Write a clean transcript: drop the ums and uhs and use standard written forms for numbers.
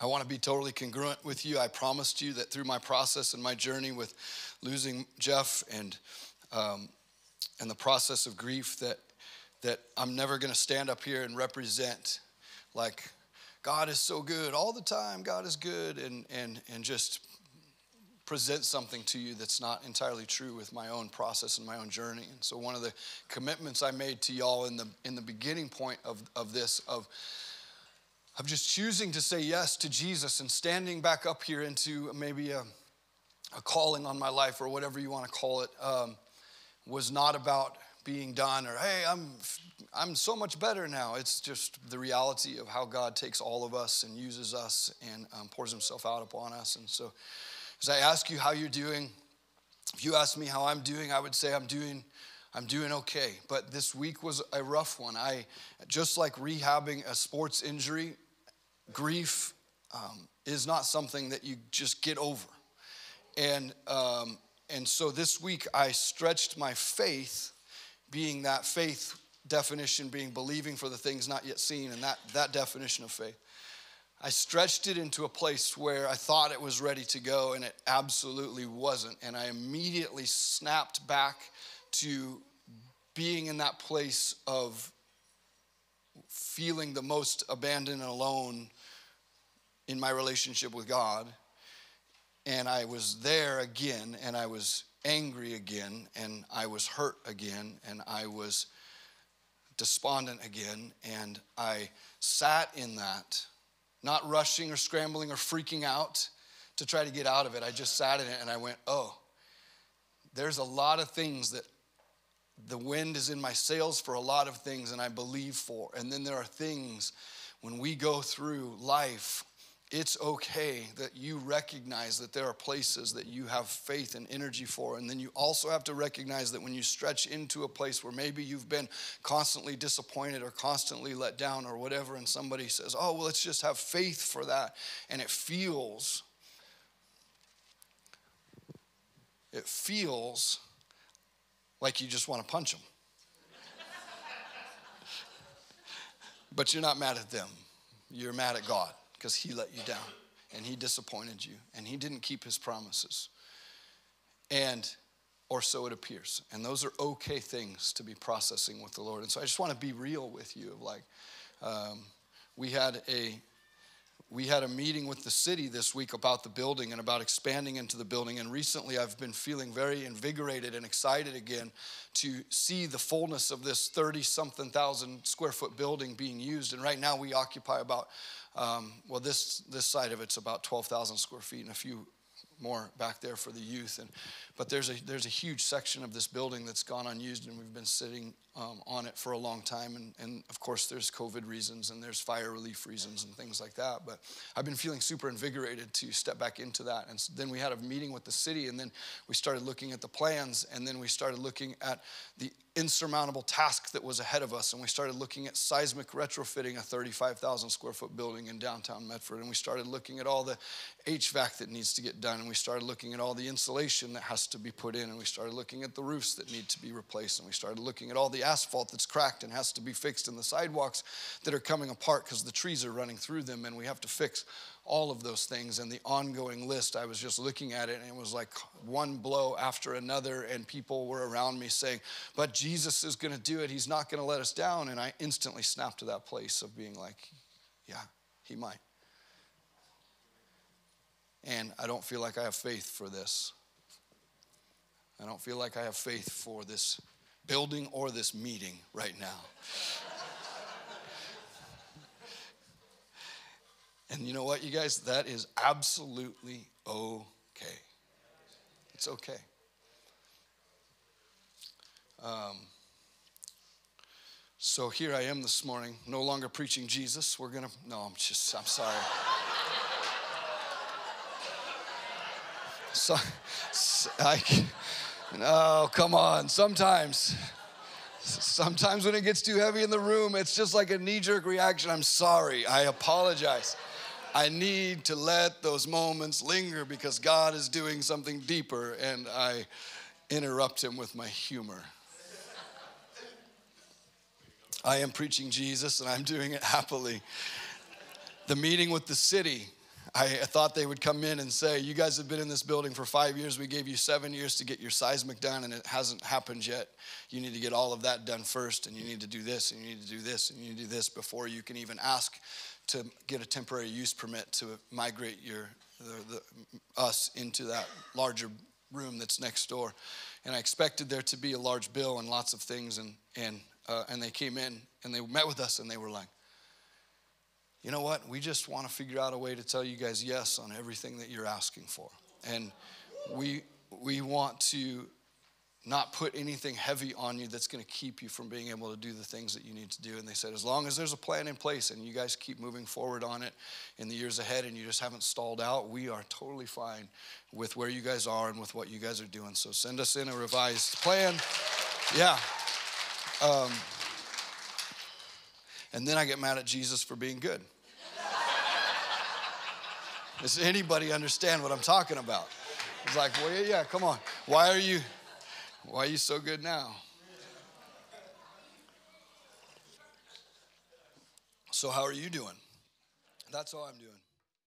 I want to be totally congruent with you. I promised you that through my process and my journey with losing Jeff and the process of grief that I'm never going to stand up here and represent like God is so good all the time. God is good and just present something to you that's not entirely true with my own process and my own journey. And so one of the commitments I made to y'all in the beginning point of this of just choosing to say yes to Jesus and standing back up here into maybe a calling on my life or whatever you want to call it, was not about being done or, hey, I'm so much better now. It's just the reality of how God takes all of us and uses us and pours himself out upon us. And so as I ask you how you're doing, if you ask me how I'm doing, I would say I'm doing okay. But this week was a rough one. Just like rehabbing a sports injury, grief is not something that you just get over. And so this week I stretched my faith, being that faith definition being believing for the things not yet seen, and that definition of faith. I stretched it into a place where I thought it was ready to go, and it absolutely wasn't. And I immediately snapped back to being in that place of feeling the most abandoned and alone in my relationship with God. And I was there again, and I was angry again, and I was hurt again, and I was despondent again. And I sat in that, not rushing or scrambling or freaking out to try to get out of it. I just sat in it, and I went, oh, there's a lot of things that the wind is in my sails for, a lot of things, and I believe for. And then there are things when we go through life, it's okay that you recognize that there are places that you have faith and energy for. And then you also have to recognize that when you stretch into a place where maybe you've been constantly disappointed or constantly let down or whatever, and somebody says, oh, well, let's just have faith for that. And it feels like you just want to punch them. But you're not mad at them. You're mad at God because he let you down and he disappointed you and he didn't keep his promises. Or so it appears. And those are okay things to be processing with the Lord. And so I just want to be real with you. We had a meeting with the city this week about the building and about expanding into the building. And recently I've been feeling very invigorated and excited again to see the fullness of this 30-something thousand square foot building being used. And right now we occupy about, this side of it's about 12,000 square feet and a few more back there for the youth. But there's a huge section of this building that's gone unused, and we've been sitting on it for a long time. And of course there's COVID reasons and there's fire relief reasons and things like that. But I've been feeling super invigorated to step back into that. And then we had a meeting with the city, and then we started looking at the plans, and then we started looking at the insurmountable task that was ahead of us. And we started looking at seismic retrofitting a 35,000 square foot building in downtown Medford. And we started looking at all the HVAC that needs to get done. And we started looking at all the insulation that has to be put in. And we started looking at the roofs that need to be replaced. And we started looking at all the asphalt that's cracked and has to be fixed, and the sidewalks that are coming apart because the trees are running through them. And we have to fix all of those things. And the ongoing list, I was just looking at it, and it was like one blow after another, and people were around me saying, but Jesus is going to do it. He's not going to let us down. And I instantly snapped to that place of being like, yeah, he might. And I don't feel like I have faith for this. I don't feel like I have faith for this building or this meeting right now. And you know what, you guys? That is absolutely okay. It's okay. So here I am this morning, no longer preaching Jesus. I'm sorry. No, come on. Sometimes when it gets too heavy in the room, it's just like a knee-jerk reaction. I'm sorry. I apologize. I need to let those moments linger because God is doing something deeper, and I interrupt him with my humor. I am preaching Jesus, and I'm doing it happily. The meeting with the city I thought they would come in and say, you guys have been in this building for 5 years. We gave you 7 years to get your seismic done, and it hasn't happened yet. You need to get all of that done first, and you need to do this, and you need to do this, and you need to do this before you can even ask to get a temporary use permit to migrate us into that larger room that's next door. And I expected there to be a large bill and lots of things, and they came in, and they met with us, and they were like, you know what? We just want to figure out a way to tell you guys yes on everything that you're asking for. And we want to not put anything heavy on you that's going to keep you from being able to do the things that you need to do. And they said, as long as there's a plan in place and you guys keep moving forward on it in the years ahead and you just haven't stalled out, we are totally fine with where you guys are and with what you guys are doing. So send us in a revised plan. Yeah. And then I get mad at Jesus for being good. Does anybody understand what I'm talking about? It's like, well, yeah, come on. Why are you so good now? So how are you doing? That's all I'm doing.